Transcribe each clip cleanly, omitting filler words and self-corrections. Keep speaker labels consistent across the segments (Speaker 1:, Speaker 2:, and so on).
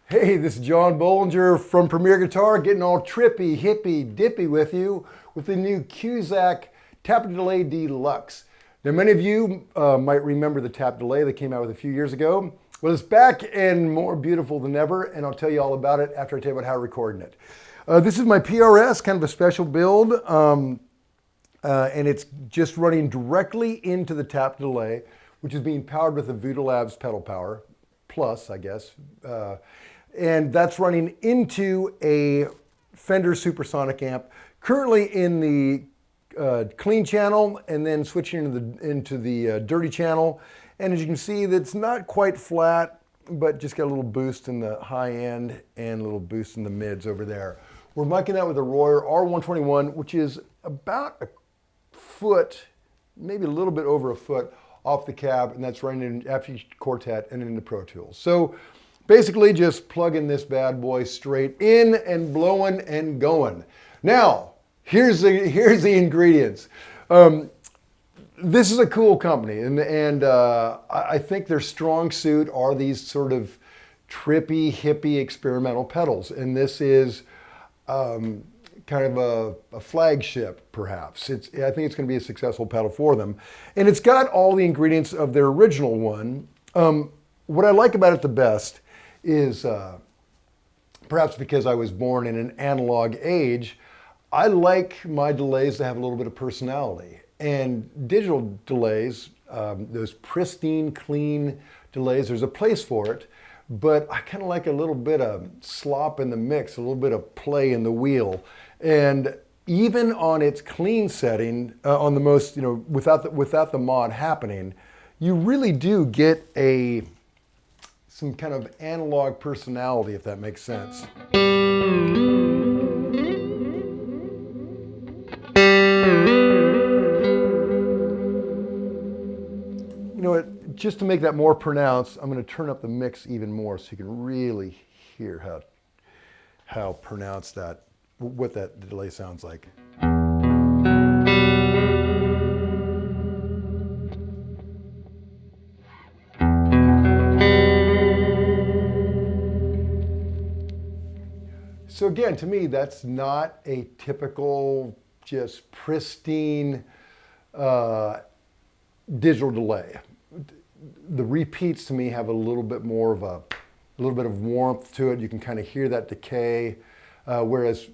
Speaker 1: Hey, this is John Bollinger from Premier Guitar, getting all trippy, hippy, dippy with you with the new Cusack Tap-A-Delay Deluxe. Now, many of you might remember the Tap-Delay that came out with a few years ago. Well, it's back and more beautiful than ever, and I'll tell you all about it after I tell you about how I'm recording it. This is my PRS, kind of a special build, and it's just running directly into the Tap-Delay, which is being powered with the Voodoo Labs pedal power, plus, I guess. And that's running into a Fender Supersonic amp, currently in the clean channel, and then switching into the dirty channel. And as you can see, that's not quite flat, but just got a little boost in the high end and a little boost in the mids over there. We're miking that with a Royer R121, which is about a foot, maybe a little bit over a foot off the cab, and that's running in FG Quartet and into Pro Tools. So basically just plugging this bad boy straight in and blowing and going. Now, here's the ingredients. This is a cool company, and I think their strong suit are these sort of trippy, hippie, experimental pedals. And this is kind of a flagship, perhaps. I think it's going to be a successful pedal for them. And it's got all the ingredients of their original one. What I like about it the best is, perhaps because I was born in an analog age, I like my delays to have a little bit of personality. And digital delays, those pristine, clean delays, there's a place for it, but I kind of like a little bit of slop in the mix, a little bit of play in the wheel. And even on its clean setting, on the most, without the mod happening, you really do get some kind of analog personality, if that makes sense. You know what, just to make that more pronounced, I'm going to turn up the mix even more so you can really hear how pronounced what that delay sounds like. So again, to me, that's not a typical, just pristine digital delay. The repeats to me have a little bit more of a little bit of warmth to it. You can kind of hear that decay, whereas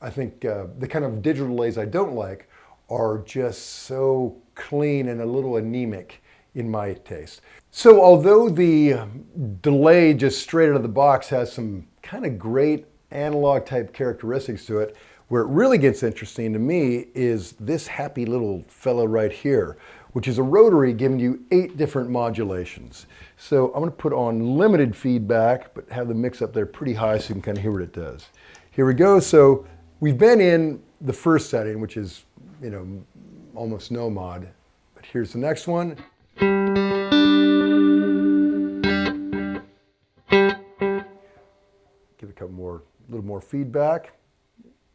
Speaker 1: I think the kind of digital delays I don't like are just so clean and a little anemic in my taste. So although the delay just straight out of the box has some kind of great analog type characteristics to it, where it really gets interesting to me is this happy little fellow right here, which is a rotary giving you 8 different modulations. So I'm going to put on limited feedback, but have the mix up there pretty high so you can kind of hear what it does. Here we go. So we've been in the first setting, which is, almost no mod, but here's the next one. Give it a little more feedback.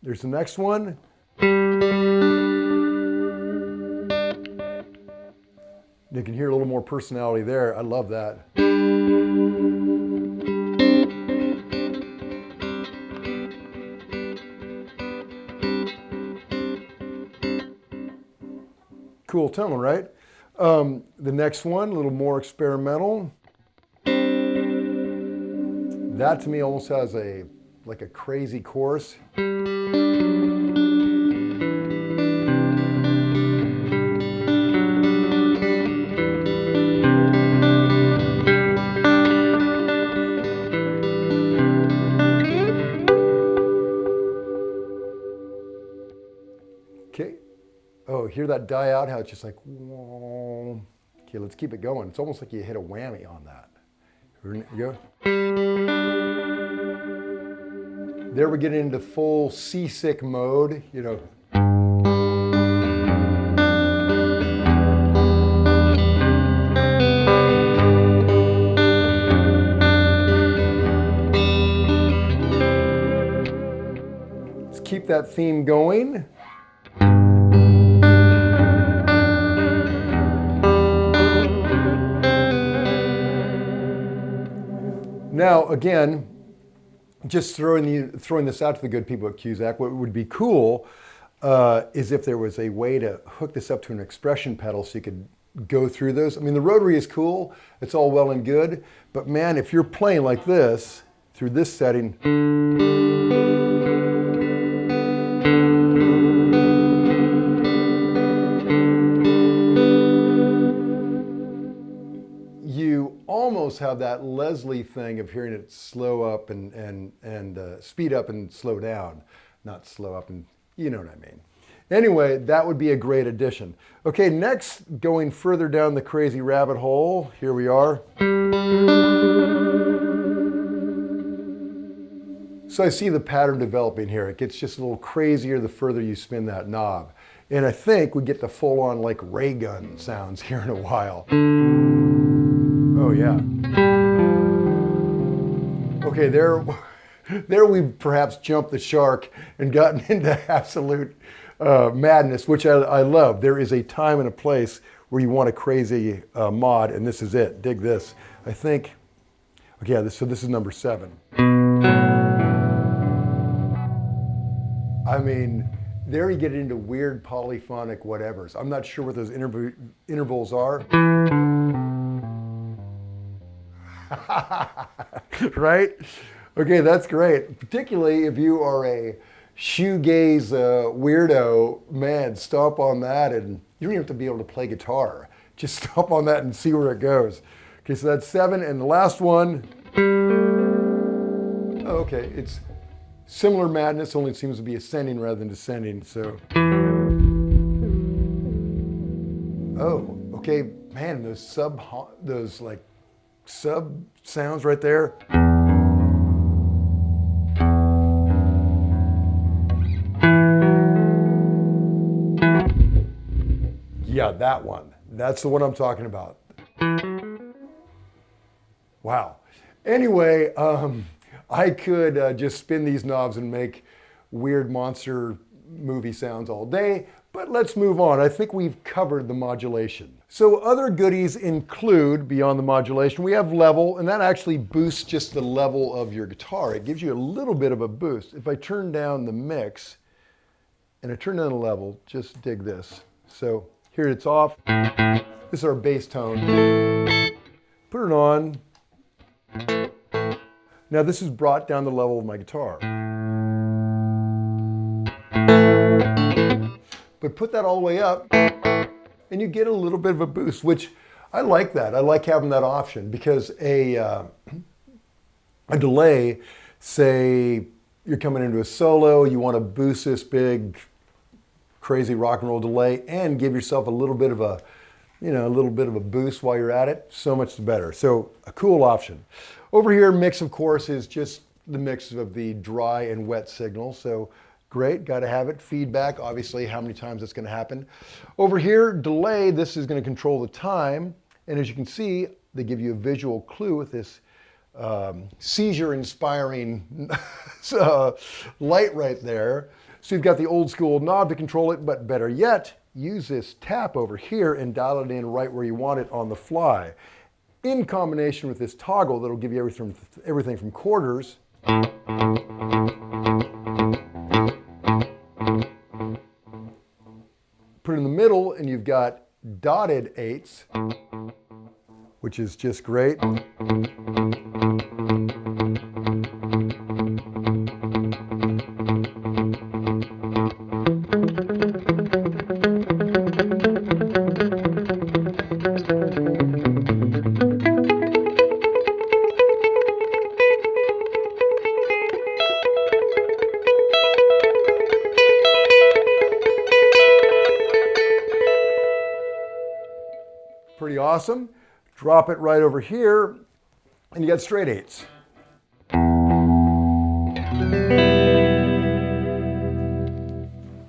Speaker 1: There's the next one. You can hear a little more personality there. I love that. Cool tone, right? The next one, a little more experimental. That to me almost has like a crazy chorus. Okay. Oh, hear that die out, how it's just like, whoa. Okay, let's keep it going. It's almost like you hit a whammy on that. Here we go. There we get into full seasick mode, Let's keep that theme going. Now, again, just throwing this out to the good people at Cusack, what would be cool is if there was a way to hook this up to an expression pedal so you could go through those. I mean, the rotary is cool, it's all well and good, but man, if you're playing like this, through this setting, you almost have that Leslie thing of hearing it slow up and speed up and slow down. Not slow up and, you know what I mean. Anyway, that would be a great addition. Okay, next, going further down the crazy rabbit hole, here we are. So I see the pattern developing here. It gets just a little crazier the further you spin that knob. And I think we get the full-on like ray gun sounds here in a while. Oh yeah. Okay, there we've perhaps jumped the shark and gotten into absolute madness, which I love. There is a time and a place where you want a crazy mod, and this is it. Dig this. I think, okay, yeah, so this is number 7. I mean, there you get into weird polyphonic whatevers. I'm not sure what those intervals are. Right? Okay, that's great. Particularly if you are a shoegaze weirdo, man, stomp on that, and you don't even have to be able to play guitar. Just stomp on that and see where it goes. Okay, so that's 7, and the last one, okay, it's similar madness, only it seems to be ascending rather than descending, so. Oh, okay, man, those like sub sounds right there. Yeah, that one. That's the one I'm talking about. Wow. Anyway, I could just spin these knobs and make weird monster movie sounds all day, but let's move on. I think we've covered the modulation. So other goodies include, beyond the modulation, we have level, and that actually boosts just the level of your guitar. It gives you a little bit of a boost. If I turn down the mix and I turn down the level, just dig this. So here it's off. This is our bass tone. Put it on. Now this has brought down the level of my guitar. But put that all the way up and you get a little bit of a boost, which I like that. I like having that option because a delay, say you're coming into a solo, you want to boost this big crazy rock and roll delay and give yourself a little bit of a, a little bit of a boost while you're at it, so much the better. So a cool option. Over here, mix, of course, is just the mix of the dry and wet signal. So great, got to have it. Feedback, obviously, how many times it's going to happen. Over here, delay, this is going to control the time. And as you can see, they give you a visual clue with this seizure-inspiring light right there. So you've got the old school knob to control it, but better yet, use this tap over here and dial it in right where you want it on the fly. In combination with this toggle that'll give you everything from quarters put it in the middle and you've got dotted eighths, which is just great. Pretty awesome. Drop it right over here, and you got straight eighths.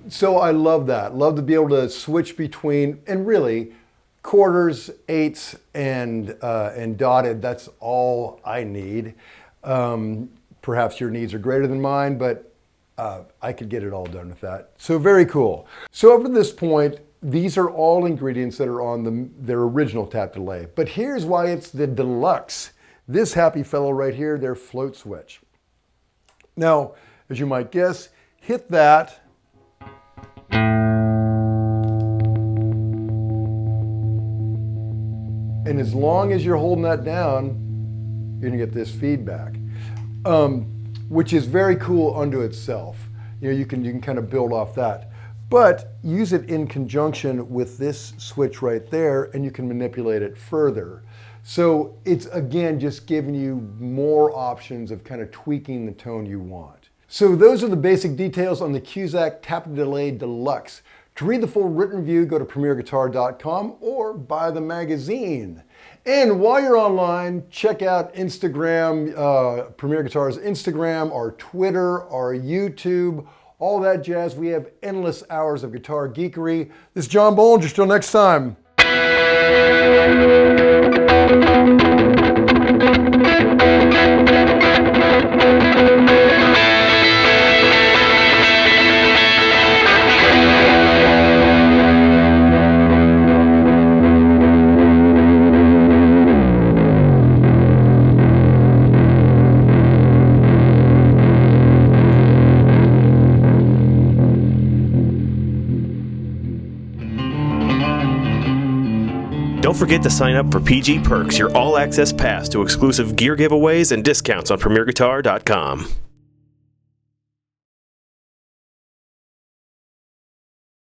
Speaker 1: So I love that. Love to be able to switch between, and really, quarters, eighths, and dotted. That's all I need. Perhaps your needs are greater than mine, but I could get it all done with that. So very cool. So up to this point, these are all ingredients that are on their original Tap-A-Delay. But here's why it's the deluxe. this happy fellow right here, their float switch. Now, as you might guess, hit that. And as long as you're holding that down, you're gonna get this feedback, which is very cool unto itself. You know, you can kind of build off that, but use it in conjunction with this switch right there, and you can manipulate it further. So it's, again, just giving you more options of kind of tweaking the tone you want. So those are the basic details on the Cusack Tap-A-Delay Deluxe. To read the full written review, go to premierguitar.com or buy the magazine. And while you're online, check out Instagram, Premier Guitar's Instagram, our Twitter, our YouTube, all that jazz. We have endless hours of guitar geekery. This is John Bollinger. Till next time.
Speaker 2: Don't forget to sign up for PG Perks, your all-access pass to exclusive gear giveaways and discounts on premierguitar.com.